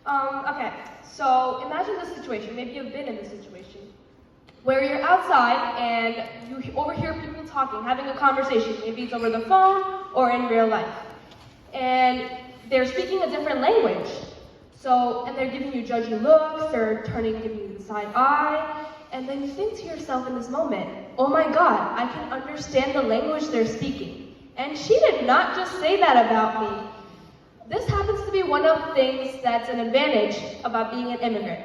Okay, so imagine this situation, maybe you've been in this situation, where you're outside and you overhear people talking, having a conversation, maybe it's over the phone or in real life. And they're speaking a different language. And they're giving you judgy looks, they're giving you the side eye, and then you think to yourself in this moment, oh my God, I can understand the language they're speaking. And she did not just say that about me. This happens to be one of the things that's an advantage about being an immigrant.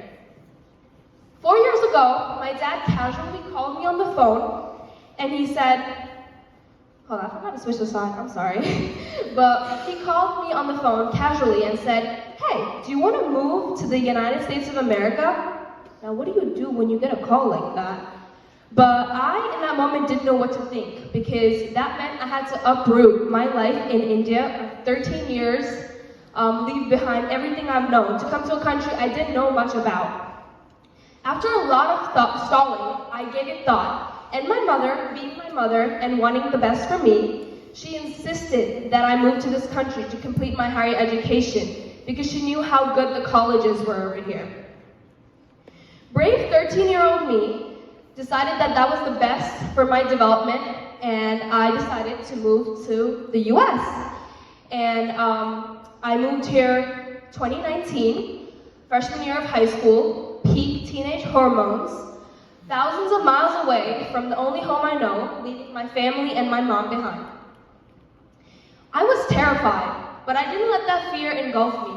4 years ago, my dad casually called me on the phone, and he said, hold on, I forgot to switch the side, I'm sorry. But he called me on the phone casually and said, hey, do you want to move to the United States of America? Now, what do you do when you get a call like that? But I, in that moment, didn't know what to think, because that meant I had to uproot my life in India, 13 years, leave behind everything I've known, to come to a country I didn't know much about. After a lot of stalling, I gave it thought. And my mother, being my mother and wanting the best for me, she insisted that I move to this country to complete my higher education because she knew how good the colleges were over here. Brave 13-year-old me decided that that was the best for my development, and I decided to move to the US. And I moved here 2019, freshman year of high school, peak teenage hormones, thousands of miles away from the only home I know, leaving my family and my mom behind. I was terrified, but I didn't let that fear engulf me.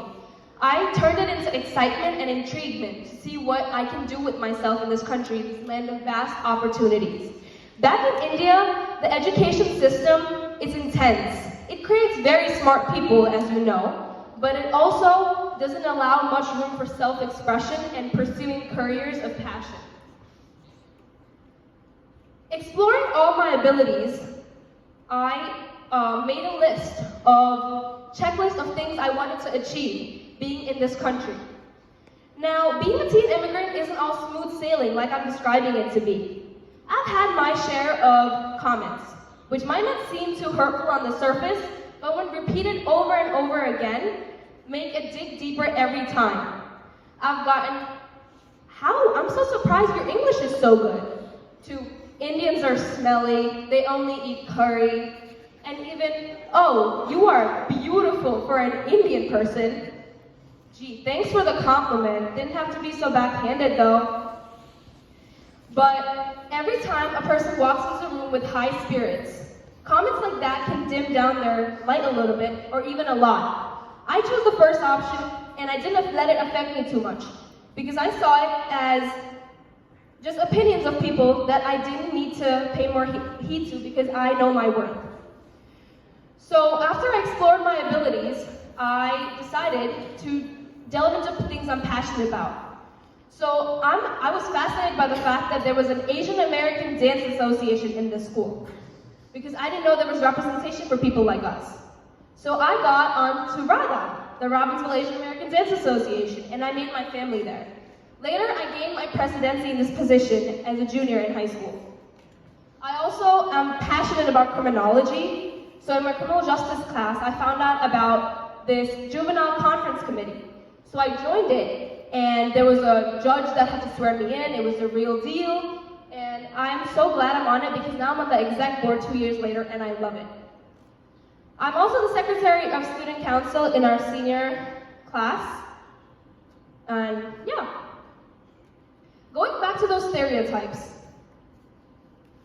I turned it into excitement and intriguement to see what I can do with myself in this country, this land of vast opportunities. Back in India, the education system is intense. It creates very smart people, as you know, but it also doesn't allow much room for self-expression and pursuing careers of passion. Exploring all my abilities, I made a checklist of things I wanted to achieve being in this country. Now, being a teen immigrant isn't all smooth sailing like I'm describing it to be. I've had my share of comments, which might not seem too hurtful on the surface, but when repeated over and over again, make it dig deeper every time. I've gotten, I'm so surprised your English is so good, to Indians are smelly, they only eat curry, and even, oh, you are beautiful for an Indian person. Gee, thanks for the compliment. Didn't have to be so backhanded though. But every time a person walks into a room with high spirits, comments like that can dim down their light a little bit, or even a lot. I chose the first option, and I didn't let it affect me too much, because I saw it as just opinions of people that I didn't need to pay more heed to because I know my worth. So after I explored my abilities, I decided to delve into things I'm passionate about. So I was fascinated by the fact that there was an Asian American Dance Association in this school, because I didn't know there was representation for people like us. So I got on to RADA, the Robbinsville Asian American Dance Association, and I made my family there. Later, I gained my presidency in this position as a junior in high school. I also am passionate about criminology, so in my criminal justice class, I found out about this juvenile conference committee. So I joined it, and there was a judge that had to swear me in. It was a real deal, and I'm so glad I'm on it because now I'm on the exec board 2 years later, and I love it. I'm also the secretary of student council in our senior class, and yeah. Going back to those stereotypes,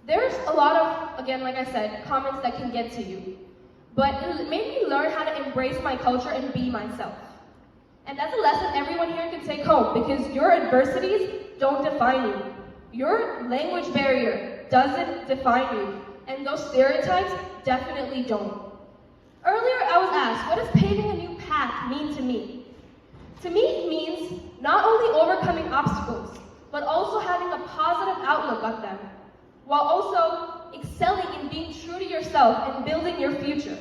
there's a lot of, again, like I said, comments that can get to you, but it made me learn how to embrace my culture and be myself. And that's a lesson everyone here can take home, because your adversities don't define you. Your language barrier doesn't define you, and those stereotypes definitely don't. Earlier, I was asked, what does paving a new path mean to me? To me, it means not only overcoming obstacles, but also having a positive outlook on them, while also excelling in being true to yourself and building your future.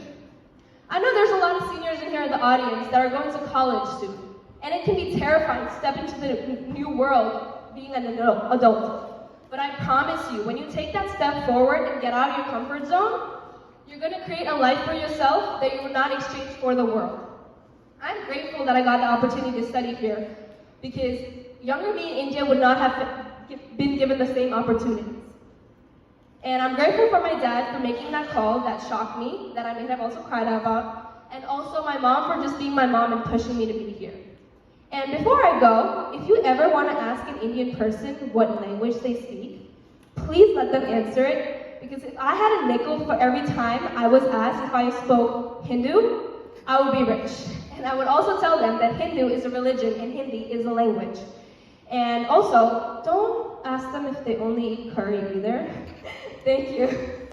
I know there's a lot of seniors in here in the audience that are going to college soon, and it can be terrifying to step into the new world being an adult. But I promise you, when you take that step forward and get out of your comfort zone, you're going to create a life for yourself that you will not exchange for the world. I'm grateful that I got the opportunity to study here because younger me in India would not have been given the same opportunities. And I'm grateful for my dad for making that call that shocked me, that I may have also cried about, and also my mom for just being my mom and pushing me to be here. And before I go, if you ever want to ask an Indian person what language they speak, please let them answer it, because if I had a nickel for every time I was asked if I spoke Hindu, I would be rich. And I would also tell them that Hindu is a religion and Hindi is a language. And also, don't ask them if they only eat curry either. Thank you.